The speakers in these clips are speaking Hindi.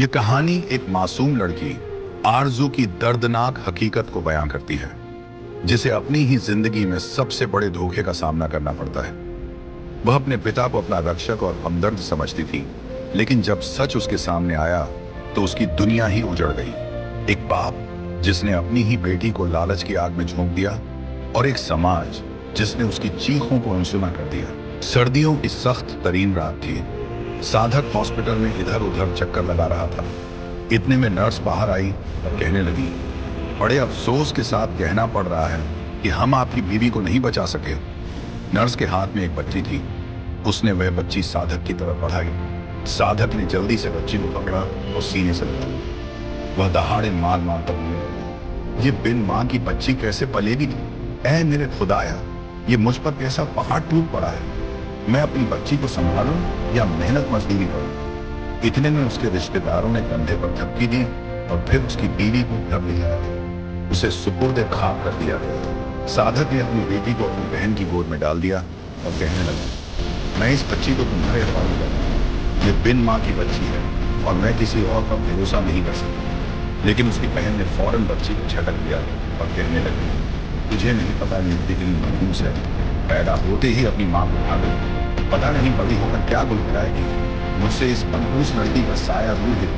ये कहानी एक मासूम लड़की आरजू की दर्दनाक हकीकत को बयां करती है, जिसे अपनी ही जिंदगी में सबसे बड़े धोखे का सामना करना पड़ता है। वह अपने पिता को अपना रक्षक और हमदर्द समझती थी, लेकिन जब सच उसके सामने आया तो उसकी दुनिया ही उजड़ गई। एक बाप जिसने अपनी ही बेटी को लालच की आग में झोंक दिया, और एक समाज जिसने उसकी चीखों को अनसुना कर दिया। सर्दियों की सख्त तरीन रात थी। साधक हॉस्पिटल में इधर उधर चक्कर लगा रहा था। इतने में नर्स बाहर आई और कहने लगी, बड़े अफसोस के साथ कहना पड़ रहा है कि हम आपकी बीवी को नहीं बचा सके। नर्स के हाथ में एक बच्ची थी। उसने वह बच्ची साधक की तरफ बढ़ाई। साधक ने जल्दी से बच्ची को पकड़ा और सीने से लगाया। वह दहाड़े मार मार कर बोलने लगी, ये बिन मां की बच्ची कैसे पलेगी? ऐ मेरे खुदाया, ये मुझ पर कैसा पहाड़ टूट पड़ा है। मैं अपनी बच्ची को संभालूं या मेहनत मजदूरी करूं? इतने में उसके रिश्तेदारों ने कंधे पर धक्की दी और फिर उसकी बीवी को घर ले आया। उसे सुपुर्द खाक कर दिया। साधक ने अपनी बेटी को अपनी बहन की गोद में डाल दिया और कहने लगा, मैं इस बच्ची को तुम्हारे हवाले करूंगा। ये बिन माँ की बच्ची है और मैं किसी और पर भरोसा नहीं कर सकता। लेकिन उसकी बहन ने फौरन बच्ची को झटक दिया और कहने लगी, तुझे नहीं पता मेरी दिल मनहूस है। पैदा होते ही अपनी माँ को खा गई। पता नहीं बड़ी होकर क्या गुल खिलाएगी। मुझसे इस मनहूस लड़की का साया दूर है।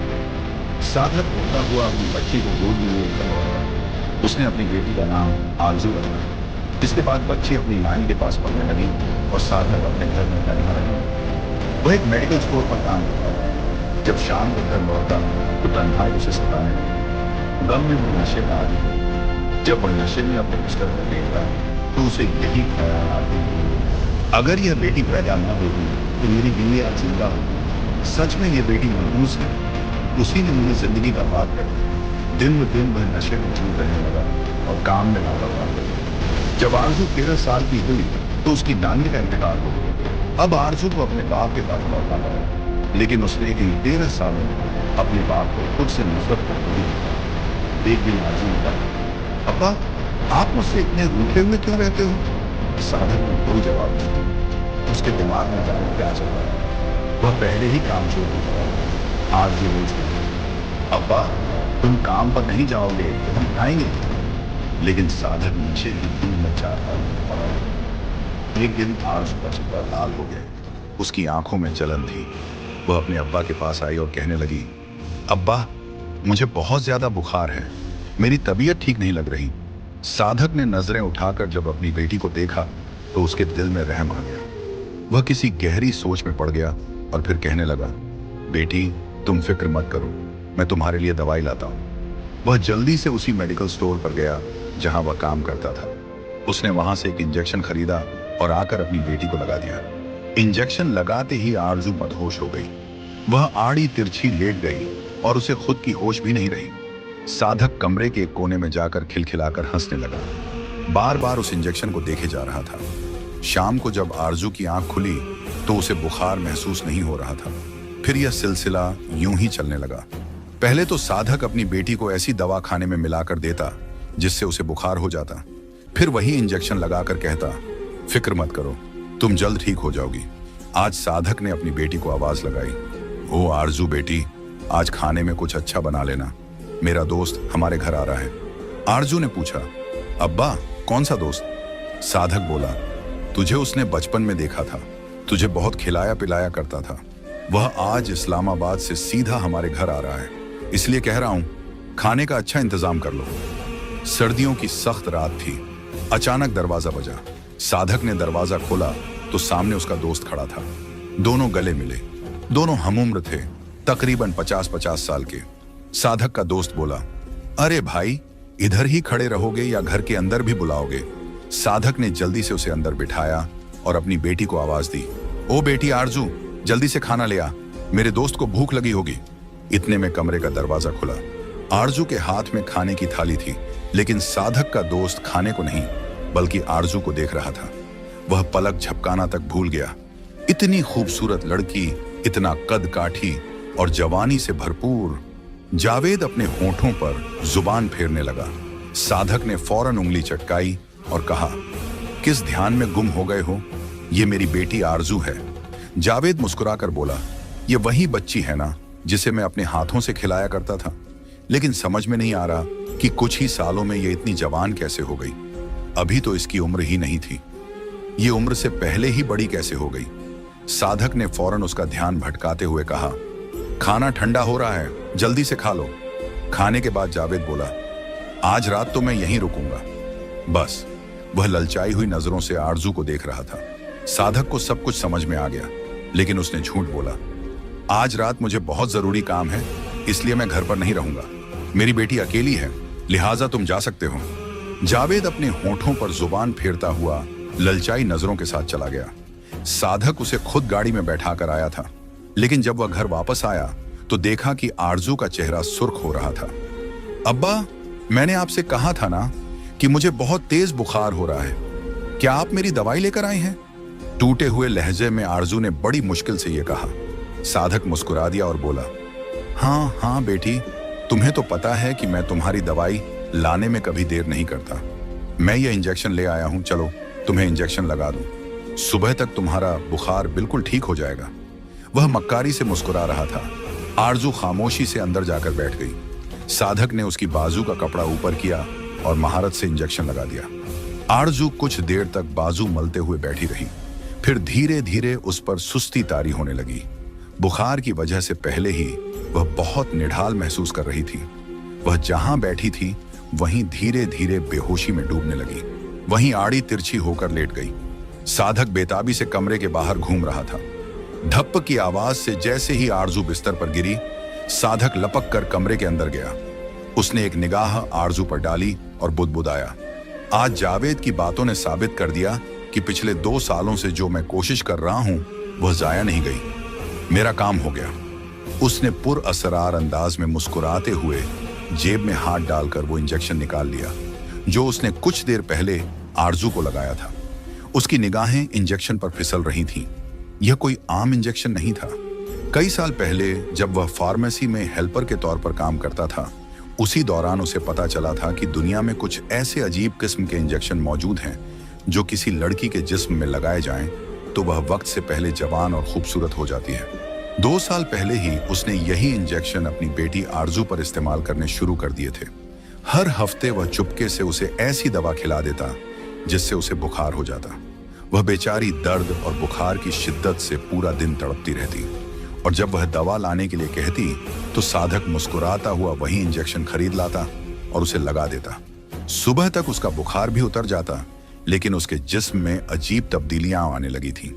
साधक होता हुआ अपनी बच्ची को गोद में लेकर लौटा। उसने अपनी बेटी का नाम आरजू रखा। इसके बाद बच्ची अपनी नानी के पास पढ़ने लगी और साधक अपने घर में तनहा रही। वह एक मेडिकल स्टोर पर काम करता था। जब शाम को घर लौटता तो तन्हाई उसे सताने लगी। गम में वो नशे का आदी हो। जब वह नशे में अपने बिस्तर पर लेटता तो उसे यही ख्याल आते, अगर यह बेटी पैदा न होती तो मेरी बीवी आज जिंदा होती। सच में यह बेटी मनहूस है। उसी ने मुझे जिंदगी बर्बाद कर दी। दिन ब दिन वह नशे में चूक रहने लगा और काम में लापरवाह हो गया। जब आरजू 13 साल की हुई तो उसकी नानी का इंतकाल हो गया। अब आरजू को अपने बाप के पास लौटना पड़ा, लेकिन उसने इन 13 सालों में अपने बाप को खुद से नफरत कर दी। एक दिन आरजू ने कहा, अब्बा, आप मुझसे इतने रूठे हुए क्यों रहते हो? साधक ने कोई जवाब नहीं दिया। उसके दिमाग में जाने क्या चल रहा है। वह पहले ही काम छोड़ दिया। आज ये रोज कहता, अब्बा, तुम काम पर नहीं जाओगे तो हम खाएंगे। लेकिन साधक नीचे की धूल में चाहता था। एक दिन आरजू का चेहरा लाल हो गया। उसकी आंखों में जलन थी। वह अपने अब्बा के पास आई और कहने लगी, अब्बा, मुझे बहुत ज्यादा बुखार है। मेरी तबीयत ठीक नहीं लग रही। साधक ने नजरें उठाकर जब अपनी बेटी को देखा तो उसके दिल में रहम आ गया। वह किसी गहरी सोच में पड़ गया और फिर कहने लगा, बेटी, तुम फिक्र मत करो, मैं तुम्हारे लिए दवाई लाता हूँ। वह जल्दी से उसी मेडिकल स्टोर पर गया जहां वह काम करता था। उसने वहां से एक इंजेक्शन खरीदा और आकर अपनी बेटी को लगा दिया। इंजेक्शन लगाते ही आरजू मदहोश हो गई। वह आड़ी तिरछी लेट गई और उसे खुद की होश भी नहीं रही। साधक कमरे के एक कोने में जाकर खिलखिलाकर हंसने लगा। बार बार उस इंजेक्शन को देखे जा रहा था। शाम को जब आरजू की आंख खुली तो उसे बुखार महसूस नहीं हो रहा था। फिर यह सिलसिला यूं ही चलने लगा। पहले तो साधक अपनी बेटी को ऐसी दवा खाने में मिलाकर देता जिससे उसे बुखार हो जाता। फिर वही इंजेक्शन लगाकर कहता, फिक्र मत करो, तुम जल्द ठीक हो जाओगी। आज साधक ने अपनी बेटी को आवाज लगाई, ओ आरजू बेटी, आज खाने में कुछ अच्छा बना लेना, मेरा दोस्त हमारे घर आ रहा है। आरजू ने पूछा, अब्बा, कौन सा दोस्त? साधक बोला, तुझे उसने बचपन में देखा था, तुझे बहुत खिलाया पिलाया करता था। वह आज इस्लामाबाद से सीधा हमारे घर आ रहा है, इसलिए कह रहा हूं, खाने का अच्छा इंतजाम कर लो। सर्दियों की सख्त रात थी। अचानक दरवाजा बजा। साधक ने दरवाजा खोला तो सामने उसका दोस्त खड़ा था। दोनों गले मिले। दोनों हमउम्र थे, तकरीबन 50-50 साल के। साधक का दोस्त बोला, अरे भाई, इधर ही खड़े रहोगे या घर के अंदर भी बुलाओगे? साधक ने जल्दी से उसे अंदर बिठाया और अपनी बेटी को आवाज दी, ओ बेटी आरजू, जल्दी से खाना ले आ, मेरे दोस्त को भूख लगी होगी। इतने में कमरे का दरवाजा खुला। आरजू के हाथ में खाने की थाली थी, लेकिन साधक का दोस्त खाने को नहीं बल्कि आरजू को देख रहा था। वह पलक झपकाना तक भूल गया। इतनी खूबसूरत लड़की, इतना कद काठी और जवानी से भरपूर। जावेद अपने होठों पर जुबान फेरने लगा। साधक ने फौरन उंगली चटकाई और कहा, किस ध्यान में गुम हो गए हो? ये मेरी बेटी आरजू है। जावेद मुस्कुराकर बोला, ये वही बच्ची है ना जिसे मैं अपने हाथों से खिलाया करता था, लेकिन समझ में नहीं आ रहा कि कुछ ही सालों में ये इतनी जवान कैसे हो गई। अभी तो इसकी उम्र ही नहीं थी, ये उम्र से पहले ही बड़ी कैसे हो गई। साधक ने फौरन उसका ध्यान भटकाते हुए कहा, खाना ठंडा हो रहा है, जल्दी से खा लो। खाने के बाद जावेद बोला, आज रात तो मैं यहीं रुकूंगा। बस वह ललचाई हुई नजरों से आरजू को देख रहा था। साधक को सब कुछ समझ में आ गया, लेकिन उसने झूठ बोला, आज रात मुझे बहुत जरूरी काम है, इसलिए मैं घर पर नहीं रहूंगा। मेरी बेटी अकेली है, लिहाजा तुम जा सकते हो। जावेद अपने होठों पर जुबान फेरता हुआ ललचाई नजरों के साथ चला गया। साधक उसे खुद गाड़ी में बैठा कर आया था, लेकिन जब वह घर वापस आया तो देखा कि आरजू का चेहरा सुर्ख हो रहा था। अब्बा, मैंने आपसे कहा था ना कि मुझे बहुत तेज बुखार हो रहा है, क्या आप मेरी दवाई लेकर आए हैं? टूटे हुए लहजे में आरजू ने बड़ी मुश्किल से यह कहा। साधक मुस्कुरा दिया और बोला, हाँ हाँ बेटी, तुम्हें तो पता है कि मैं तुम्हारी दवाई लाने में कभी देर नहीं करता। मैं ये इंजेक्शन ले आया हूं, चलो तुम्हें इंजेक्शन लगा दूं। सुबह तक तुम्हारा बुखार बिल्कुल ठीक हो जाएगा। वह मक्कारी से मुस्कुरा रहा था। आरजू खामोशी से अंदर जाकर बैठ गई। साधक ने उसकी बाजू का कपड़ा ऊपर किया और महारत से इंजेक्शन लगा दिया। आरजू कुछ देर तक बाजू मलते हुए बैठी रही, फिर धीरे धीरे उस पर सुस्ती तारी होने लगी। बुखार की वजह से पहले ही वह बहुत निढाल महसूस कर रही थी। वह जहां बैठी थी वहीं धीरे धीरे बेहोशी में डूबने लगी। वहीं आड़ी तिरछी होकर लेट गई। साधक बेताबी से कमरे के बाहर घूम रहा था। धप्प की आवाज से जैसे ही आरजू बिस्तर पर गिरी, साधक लपक कर कमरे के अंदर गया। उसने एक निगाह आरजू पर डाली और बुदबुदाया, आज जावेद की बातों ने साबित कर दिया कि पिछले 2 सालों से जो मैं कोशिश कर रहा हूं वह जाया नहीं गई। मेरा काम हो गया। उसने पुरअसरार अंदाज में मुस्कुराते हुए जेब में हाथ डालकर वो इंजेक्शन निकाल लिया जो उसने कुछ देर पहले आरजू को लगाया था। उसकी निगाहें इंजेक्शन पर फिसल रही थीं। यह कोई आम इंजेक्शन नहीं था। कई साल पहले जब वह फार्मेसी में हेल्पर के तौर पर काम करता था, उसी दौरान उसे पता चला था कि दुनिया में कुछ ऐसे अजीब किस्म के इंजेक्शन मौजूद हैं जो किसी लड़की के जिस्म में लगाए जाएं तो वह वक्त से पहले जवान और खूबसूरत हो जाती है। 2 साल पहले ही उसने यही इंजेक्शन अपनी बेटी आरजू पर इस्तेमाल करने शुरू कर दिए थे। हर हफ्ते वह चुपके से उसे ऐसी दवा खिला देता जिससे उसे बुखार हो जाता। वह बेचारी दर्द और बुखार की शिद्दत से पूरा दिन तड़पती रहती, और जब वह दवा लाने के लिए कहती तो साधक मुस्कुराता हुआ वही इंजेक्शन खरीद लाता और उसे लगा देता। सुबह तक उसका बुखार भी उतर जाता, लेकिन उसके जिस्म में अजीब तब्दीलियां आने लगी थीं।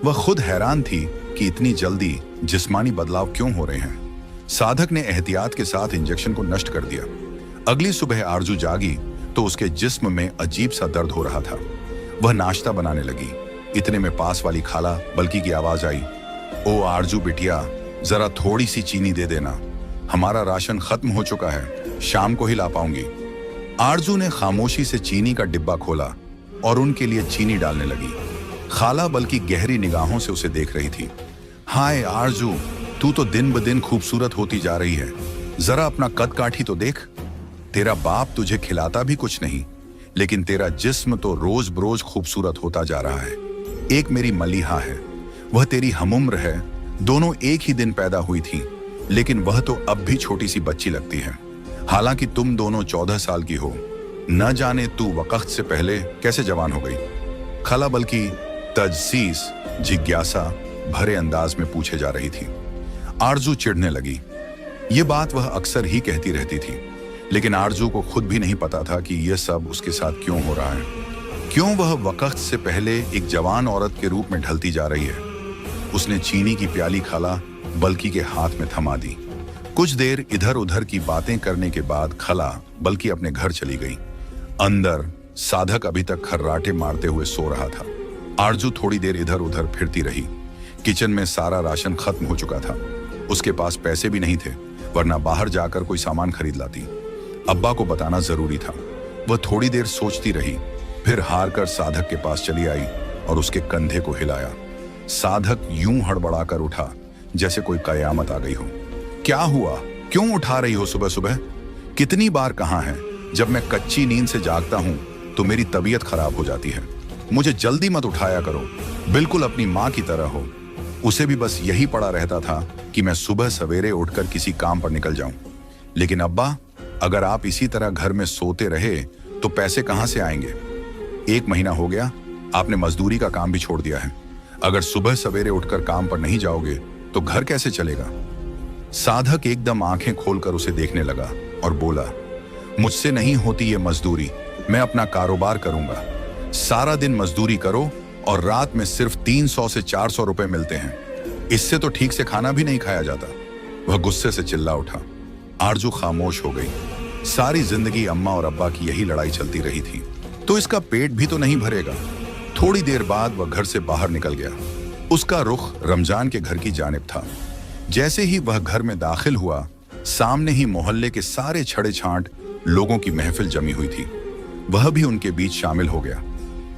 वह खुद हैरान थी कि इतनी जल्दी जिस्मानी बदलाव क्यों हो रहे हैं। साधक ने एहतियात के साथ इंजेक्शन को नष्ट कर दिया। अगली सुबह आरजू जागी तो उसके जिस्म में अजीब सा दर्द हो रहा था। वह नाश्ता बनाने लगी। इतने में पास वाली खाला बल्कि की आवाज आई, ओ आरजू बिटिया, जरा थोड़ी सी चीनी दे देना, हमारा राशन खत्म हो चुका है, शाम को ही ला पाऊंगी। आरजू ने खामोशी से चीनी का डिब्बा खोला और उनके लिए चीनी डालने लगी। खाला बल्कि गहरी निगाहों से उसे देख रही थी। हाय आरजू, तू तो दिन ब दिन खूबसूरत होती जा रही है, जरा अपना कद काठी तो देख। तेरा बाप तुझे खिलाता भी कुछ नहीं, लेकिन तेरा जिस्म तो रोज बरोज खूबसूरत होता जा रहा है। एक मेरी मलीहा है, वह तेरी हमउम्र है, दोनों एक ही दिन पैदा हुई थी, लेकिन वह तो अब भी छोटी सी बच्ची लगती है। हालांकि तुम दोनों 14 साल की हो, न जाने तू वक्त से पहले कैसे जवान हो गई। खला बल्कि तजसीस जिज्ञासा भरे अंदाज में पूछे जा रही थी। आरजू चिढ़ने लगी। ये बात वह अक्सर ही कहती रहती थी, लेकिन आरजू को खुद भी नहीं पता था कि यह सब उसके साथ क्यों हो रहा है, क्यों वह वक्त से पहले एक जवान औरत के रूप में ढलती जा रही है। उसने चीनी की प्याली खाला बल्कि के हाथ में थमा दी। कुछ देर इधर उधर की बातें करने के बाद खला बल्कि अपने घर चली गई। अंदर साधक अभी तक खर्राटे मारते हुए सो रहा था। आरजू थोड़ी देर इधर उधर फिरती रही। किचन में सारा राशन खत्म हो चुका था। उसके पास पैसे भी नहीं थे, वरना बाहर जाकर कोई सामान खरीद लाती। अब्बा को बताना जरूरी था। वह थोड़ी देर सोचती रही, फिर हार कर साधक के पास चली आई और उसके कंधे को हिलाया। साधक यूं हड़बड़ाकर उठा जैसे कोई कयामत आ गई हो। क्या हुआ, क्यों उठा रही हो सुबह सुबह? कितनी बार कहा है, जब मैं कच्ची नींद से जागता हूं तो मेरी तबीयत खराब हो जाती है। मुझे जल्दी मत उठाया करो, बिल्कुल अपनी माँ की तरह हो। उसे भी बस यही पड़ा रहता था कि मैं सुबह सवेरे उठकर किसी काम पर निकल जाऊं। लेकिन अब्बा, अगर आप इसी तरह घर में सोते रहे तो पैसे कहां से आएंगे? 1 महीना हो गया, आपने मजदूरी का काम भी छोड़ दिया है। अगर सुबह सवेरे उठकर काम पर नहीं जाओगे तो घर कैसे चलेगा? साधक एकदम आंखें खोलकर उसे देखने लगा और बोला, मुझसे नहीं होती ये मजदूरी, मैं अपना कारोबार करूंगा। सारा दिन मजदूरी करो और रात में सिर्फ 300 से 400 रुपए मिलते हैं। इससे तो ठीक से खाना भी नहीं खाया जाता। वह गुस्से से चिल्ला उठा। आरजू खामोश हो गई। सारी जिंदगी अम्मा और अब्बा की यही लड़ाई चलती रही थी, तो इसका पेट भी तो नहीं भरेगा। थोड़ी देर बाद वह घर से बाहर निकल गया। उसका रुख रमजान के घर की जानिब था। जैसे ही वह घर में दाखिल हुआ, सामने ही मोहल्ले के सारे छड़े छांट लोगों की महफिल जमी हुई थी। वह भी उनके बीच शामिल हो गया।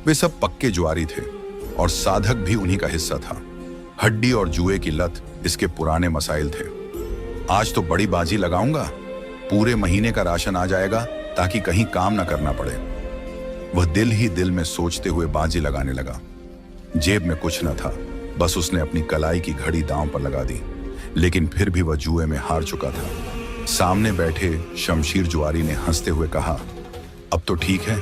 वे सब पक्के जुआरी थे और साधक भी उन्हीं का हिस्सा था। हड्डी और जुए की लत इसके पुराने मसाइल थे। आज तो बड़ी बाजी लगाऊंगा, पूरे महीने का राशन आ जाएगा ताकि कहीं काम न करना पड़े। वह दिल ही दिल में सोचते हुए बाजी लगाने लगा। जेब में कुछ न था, बस उसने अपनी कलाई की घड़ी दांव पर लगा दी। लेकिन फिर भी वह जुए में हार चुका था। सामने बैठे शमशीर जुआरी ने हंसते हुए कहा, अब तो ठीक है,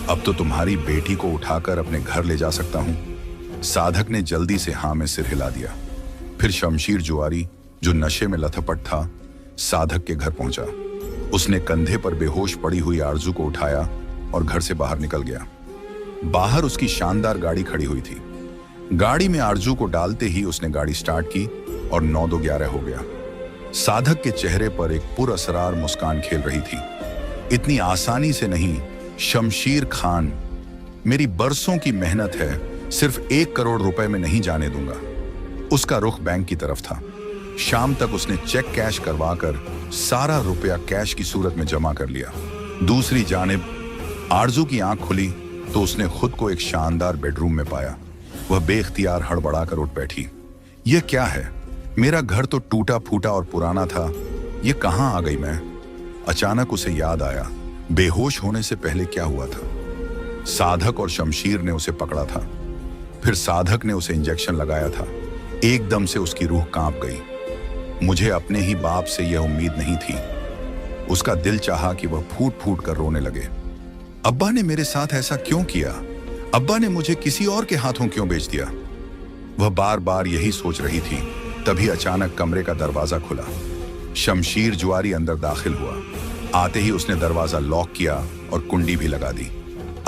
अब तो तुम्हारी बेटी को उठाकर अपने घर ले जा सकता हूं। साधक ने जल्दी से हाँ में सिर हिला दिया। फिर शमशीर जुआरी, जो नशे में लथपथ था, साधक के घर पहुंचा। उसने कंधे पर बेहोश पड़ी हुई आरजू को उठाया और घर से बाहर निकल गया। बाहर उसकी शानदार गाड़ी खड़ी हुई थी। गाड़ी में आरजू को डालते ही उसने गाड़ी स्टार्ट की और 9-2-11 हो गया। साधक के चेहरे पर एक पुरअसरार मुस्कान खेल रही थी। इतनी आसानी से नहीं शमशीर खान, मेरी बरसों की मेहनत है, सिर्फ 1 करोड़ रुपए में नहीं जाने दूंगा। उसका रुख बैंक की तरफ था। शाम तक उसने चेक कैश करवाकर सारा रुपया कैश की सूरत में जमा कर लिया। दूसरी जानिब आरजू की आंख खुली तो उसने खुद को एक शानदार बेडरूम में पाया। वह बेख्तियार हड़बड़ाकर उठ बैठी। यह क्या है? मेरा घर तो टूटा फूटा और पुराना था, ये कहां आ गई मैं? अचानक उसे याद आया, बेहोश होने से पहले क्या हुआ था। साधक और शमशीर ने उसे पकड़ा था। फिर साधक ने उसे इंजेक्शन लगाया था। एकदम से उसकी रूह कांप गई। मुझे अपने ही बाप से यह उम्मीद नहीं थी। उसका दिल चाहा कि वह फूट फूट कर रोने लगे। अब्बा ने मेरे साथ ऐसा क्यों किया? अब्बा ने मुझे किसी और के हाथों क्यों बेच दिया? वह बार बार यही सोच रही थी। तभी अचानक कमरे का दरवाजा खुला। शमशीर जुआरी अंदर दाखिल हुआ। आते ही उसने दरवाजा लॉक किया और कुंडी भी लगा दी।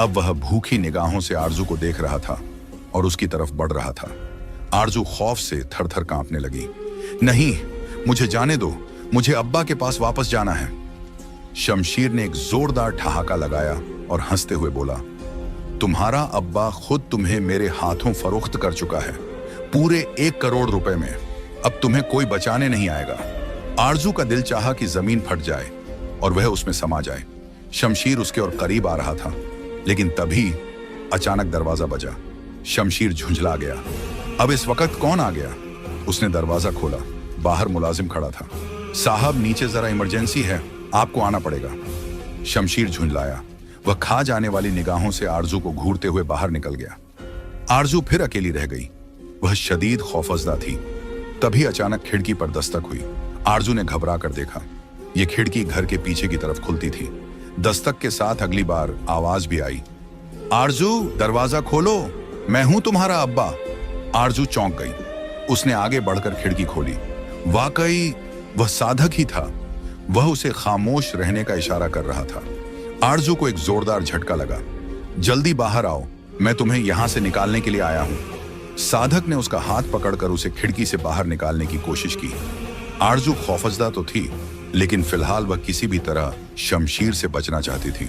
अब वह भूखी निगाहों से आरजू को देख रहा था और उसकी तरफ बढ़ रहा था। आरजू खौफ से थर-थर कांपने लगी। नहीं, मुझे जाने दो, मुझे अब्बा के पास वापस जाना है। शमशीर ने एक जोरदार ठहाका लगाया और हंसते हुए बोला, तुम्हारा अब्बा खुद तुम्हें मेरे हाथों फरोख्त कर चुका है, पूरे 1 करोड़ रुपए में। अब तुम्हें कोई बचाने नहीं आएगा। आरजू का दिल चाहा कि जमीन फट जाए और वह उसमें समा जाए। शमशीर उसके और करीब आ रहा था, लेकिन तभी अचानक दरवाजा बजा। शमशीर झुंझला गया। अब इस वक्त कौन आ गया? उसने दरवाजा खोला। बाहर मुलाजिम खड़ा था। साहब, नीचे जरा इमरजेंसी है, आपको आना पड़ेगा। शमशीर झुंझलाया। वह खा जाने वाली निगाहों से आरजू को घूरते हुए बाहर निकल गया। आरजू फिर अकेली रह गई। वह शदीद खौफजदा थी। तभी अचानक खिड़की पर दस्तक हुई। आरजू ने घबरा कर देखा। यह खिड़की घर के पीछे की तरफ खुलती थी। दस्तक के साथ अगली बार आवाज भी आई, आरजू दरवाजा खोलो, मैं हूं तुम्हारा अब्बा। आरजू चौंक गई। उसने आगे बढ़कर खिड़की खोली। वाकई वह साधक ही था। वह उसे खामोश रहने का इशारा कर रहा था। आरजू को एक जोरदार झटका लगा। जल्दी बाहर आओ, मैं तुम्हें यहां से निकालने के लिए आया हूं। साधक ने उसका हाथ पकड़कर उसे खिड़की से बाहर निकालने की कोशिश की। आरजू खौफजदा तो थी, लेकिन फिलहाल वह किसी भी तरह शमशीर से बचना चाहती थी।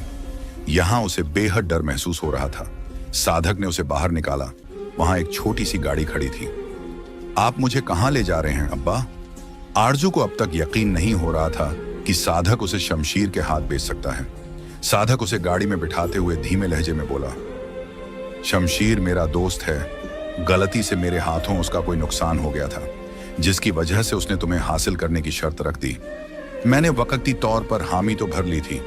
यहां उसे बेहद डर महसूस हो रहा था। साधक ने उसे बाहर निकाला। वहां एक छोटी सी गाड़ी खड़ी थी। आप मुझे कहां ले जा रहे हैं अब्बा? आरजू को अब तक यकीन नहीं हो रहा था कि साधक उसे शमशीर के हाथ बेच सकता है। साधक उसे गाड़ी में बिठाते हुए धीमे लहजे में बोला, शमशीर मेरा दोस्त है। गलती से मेरे हाथों उसका कोई नुकसान हो गया था, जिसकी वजह से उसने तुम्हें हासिल करने की शर्त रख दी। मैंने वक्ती तौर पर हामी तो भर ली थी,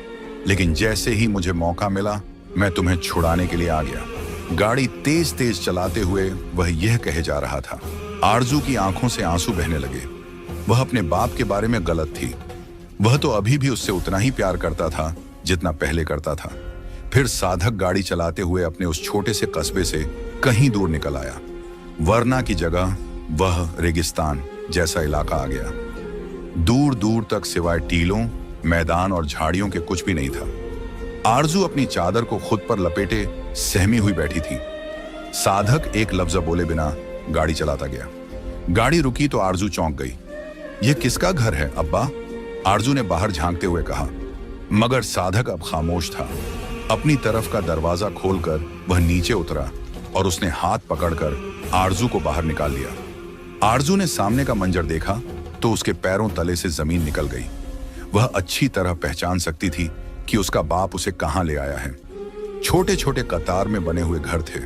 लेकिन जैसे ही मुझे मौका मिला मैं तुम्हें छुड़ाने के लिए आ गया। गाड़ी तेज तेज चलाते हुए वह यह कहे जा रहा था। आरजू की आंखों से आंसू बहने लगे। वह अपने बाप के बारे में गलत थी। वह तो अभी भी उससे उतना ही प्यार करता था जितना पहले करता था। फिर साधक गाड़ी चलाते हुए अपने उस छोटे से कस्बे से कहीं दूर निकल आया। वरना की जगह वह रेगिस्तान जैसा इलाका आ गया। दूर दूर तक सिवाय टीलों, मैदान और झाड़ियों के कुछ भी नहीं था। आरजू अपनी चादर को खुद पर लपेटे सहमी हुई बैठी थी। साधक एक लफ्ज बोले बिना गाड़ी चलाता गया। गाड़ी रुकी तो आरजू चौंक गई। यह किसका घर है अब्बा? आरजू ने बाहर झांकते हुए कहा, मगर साधक अब खामोश था। अपनी तरफ का दरवाजा खोलकर वह नीचे उतरा और उसने हाथ पकड़कर आरजू को बाहर निकाल लिया। आरजू ने सामने का मंजर देखा तो उसके पैरों तले से जमीन निकल गई। वह अच्छी तरह पहचान सकती थी कि उसका बाप उसे कहां ले आया है। छोटे छोटे कतार में बने हुए घर थे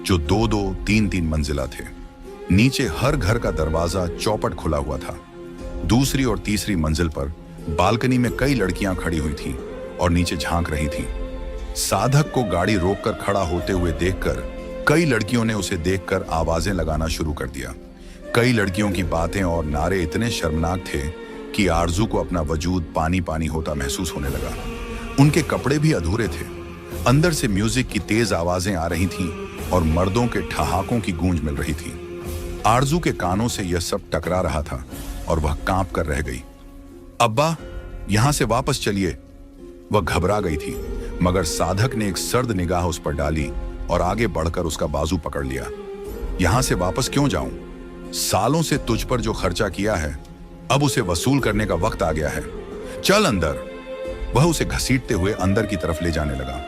जो 2-2, 3-3 मंजिला थे। नीचे हर घर का दरवाजा चौपट खुला हुआ था। दूसरी और तीसरी मंजिल पर बालकनी में कई लड़कियां खड़ी हुई थीं और नीचे झांक रही थीं। साधक को गाड़ी रोककर खड़ा होते हुए देखकर कई लड़कियों ने उसे देखकर आवाजें लगाना शुरू कर दिया। कई लड़कियों की बातें और नारे इतने शर्मनाक थे कि आरजू को अपना वजूद पानी पानी होता महसूस होने लगा। उनके कपड़े भी अधूरे थे। अंदर से म्यूजिक की तेज आवाजें आ रही थीं और मर्दों के ठहाकों की गूंज मिल रही थी। आरजू के कानों से यह सब टकरा रहा था और वह कांप कर रह गई। अब्बा, यहां से वापस चलिए। वह घबरा गई थी, मगर साधक ने एक सर्द निगाह उस पर डाली और आगे बढ़कर उसका बाजू पकड़ लिया। यहां से वापस क्यों जाऊं? सालों से तुझ पर जो खर्चा किया है, अब उसे वसूल करने का वक्त आ गया है। चल अंदर। वह उसे घसीटते हुए अंदर की तरफ ले जाने लगा।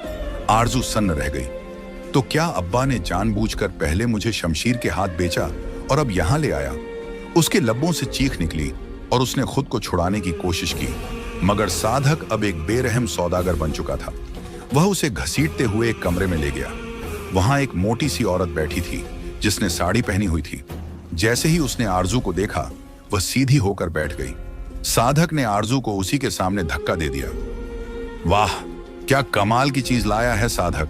आरजू सन्न रह गई। तो क्या अब्बा ने जानबूझकर पहले मुझे शमशीर के हाथ बेचा और अब यहां ले आया? उसके लब्बों से चीख निकली और उसने खुद को छुड़ाने की कोशिश की, मगर साधक अब एक बेरहम सौदागर बन चुका था। वह उसे घसीटते हुए एक कमरे में ले गया। वहां एक मोटी सी औरत बैठी थी जिसने साड़ी पहनी हुई थी। जैसे ही उसने आरजू को देखा, वह सीधी होकर बैठ गई। साधक ने आरजू को उसी के सामने धक्का दे दिया। वाह, क्या कमाल की चीज लाया है साधक।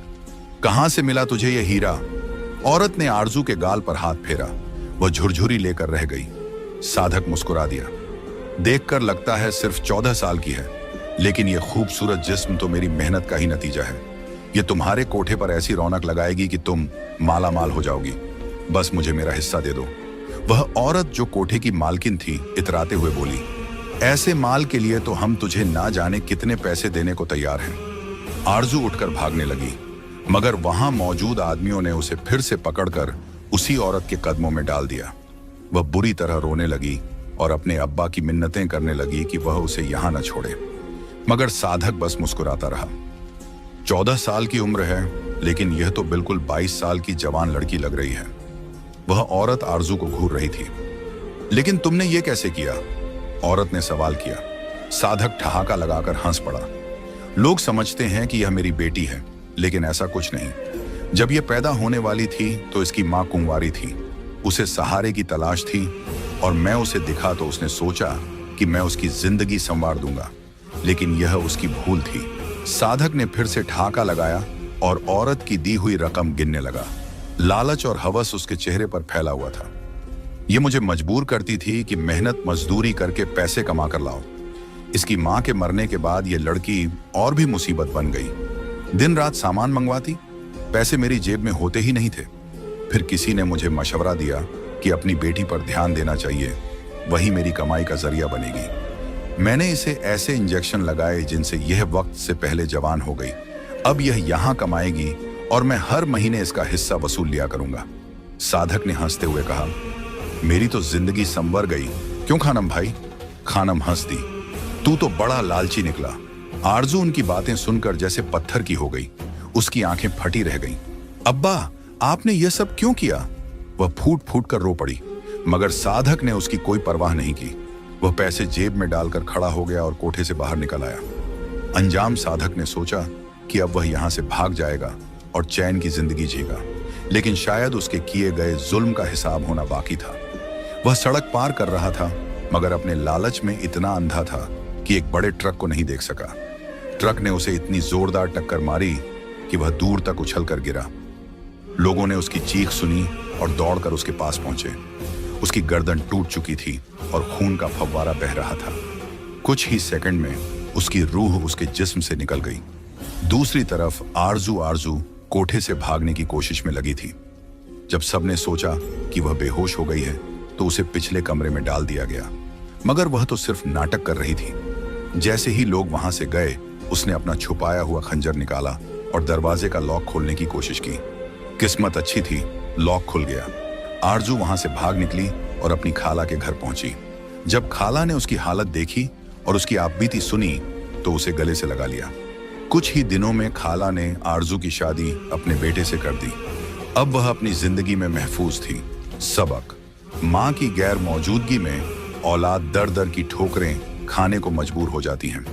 कहां से मिला तुझे यह हीरा? औरत ने आरजू के गाल पर हाथ फेरा। वह झुरझुरी लेकर रह गई। साधक मुस्कुरा दिया। देखकर लगता है सिर्फ 14 साल की है, लेकिन यह खूबसूरत जिस्म तो मेरी मेहनत का ही नतीजा है। यह तुम्हारे कोठे पर ऐसी रौनक लगाएगी कि तुम माला माल हो जाओगी। बस मुझे मेरा हिस्सा दे दो। वह औरत जो कोठे की मालकिन थी इतराते हुए बोली, ऐसे माल के लिए तो हम तुझे ना जाने कितने पैसे देने को तैयार हैं। आरजू उठकर भागने लगी, मगर वहां मौजूद आदमियों ने उसे फिर से पकड़कर उसी औरत के कदमों में डाल दिया। वह बुरी तरह रोने लगी और अपने अब्बा की मिन्नतें करने लगी कि वह उसे यहां न छोड़े, मगर साधक बस मुस्कुराता रहा। 14 साल की उम्र है, लेकिन यह तो बिल्कुल 22 साल की जवान लड़की लग रही है। वह औरत आरजू को घूर रही थी। लेकिन तुमने ये कैसे किया? औरत ने सवाल किया। साधक ठहाका लगाकर हंस पड़ा। लोग समझते हैं कि यह मेरी बेटी है, लेकिन ऐसा कुछ नहीं। जब यह पैदा होने वाली थी तो इसकी मां कुंवारी थी। उसे सहारे की तलाश थी और मैं उसे दिखा तो उसने सोचा कि मैं उसकी जिंदगी संवार दूंगा, लेकिन यह उसकी भूल थी। साधक ने फिर से ठहाका लगाया और औरत की दी हुई रकम गिनने लगा। लालच और हवस उसके चेहरे पर फैला हुआ था। यह मुझे मजबूर करती थी कि मेहनत मजदूरी करके पैसे कमा कर लाओ। इसकी मां के मरने के बाद यह लड़की और भी मुसीबत बन गई। दिन रात सामान मंगवाती, पैसे मेरी जेब में होते ही नहीं थे। फिर किसी ने मुझे मशवरा दिया कि अपनी बेटी पर ध्यान देना चाहिए, वही मेरी कमाई का जरिया बनेगी। मैंने इसे ऐसे इंजेक्शन लगाए जिनसे यह वक्त से पहले जवान हो गई। अब यह यहां कमाएगी और मैं हर महीने इसका हिस्सा वसूल लिया करूंगा। साधक ने हंसते हुए कहा, मेरी तो जिंदगी संवर गई। क्यों खानम भाई? खानम हंस दी। तू तो बड़ा लालची निकला। आरजू उनकी बातें सुनकर जैसे पत्थर की हो गई। उसकी आंखें फटी रह गईं। अब्बा, आपने यह सब क्यों किया? वह फूट फूट कर रो पड़ी, मगर साधक ने उसकी कोई परवाह नहीं की। वह पैसे जेब में डालकर खड़ा हो गया और कोठे से बाहर निकल आया। अंजाम साधक ने सोचा कि अब वह यहां से भाग जाएगा और चैन की जिंदगी जीगा, लेकिन शायद उसके किए गए जुल्म का हिसाब होना बाकी था। वह सड़क पार कर रहा था, मगर अपने लालच में इतना अंधा था कि एक बड़े ट्रक को नहीं देख सका। ट्रक ने उसे इतनी जोरदार टक्कर मारी कि वह दूर तक उछल कर गिरा। लोगों ने उसकी चीख सुनी और दौड़कर उसके पास पहुंचे। उसकी गर्दन टूट चुकी थी और खून का फव्वारा बह रहा था। कुछ ही सेकंड में उसकी रूह उसके जिस्म से निकल गई। दूसरी तरफ आरजू कोठे से भागने की कोशिश में लगी थी। जब सबने सोचा कि वह बेहोश हो गई है तो उसे पिछले कमरे में डाल दिया गया, मगर वह तो सिर्फ नाटक कर रही थी। जैसे ही लोग वहां से गए, उसने अपना छुपाया हुआ खंजर निकाला और दरवाजे का लॉक खोलने की कोशिश की। किस्मत अच्छी थी, लॉक खुल गया। आरजू वहां से भाग निकली और अपनी खाला के घर पहुंची। जब खाला ने उसकी हालत देखी और उसकी आपबीती सुनी तो उसे गले से लगा लिया। कुछ ही दिनों में खाला ने आरजू की शादी अपने बेटे से कर दी। अब वह अपनी जिंदगी में महफूज थी। सबक: मां की गैर मौजूदगी में औलाद दर दर की ठोकरें खाने को मजबूर हो जाती हैं।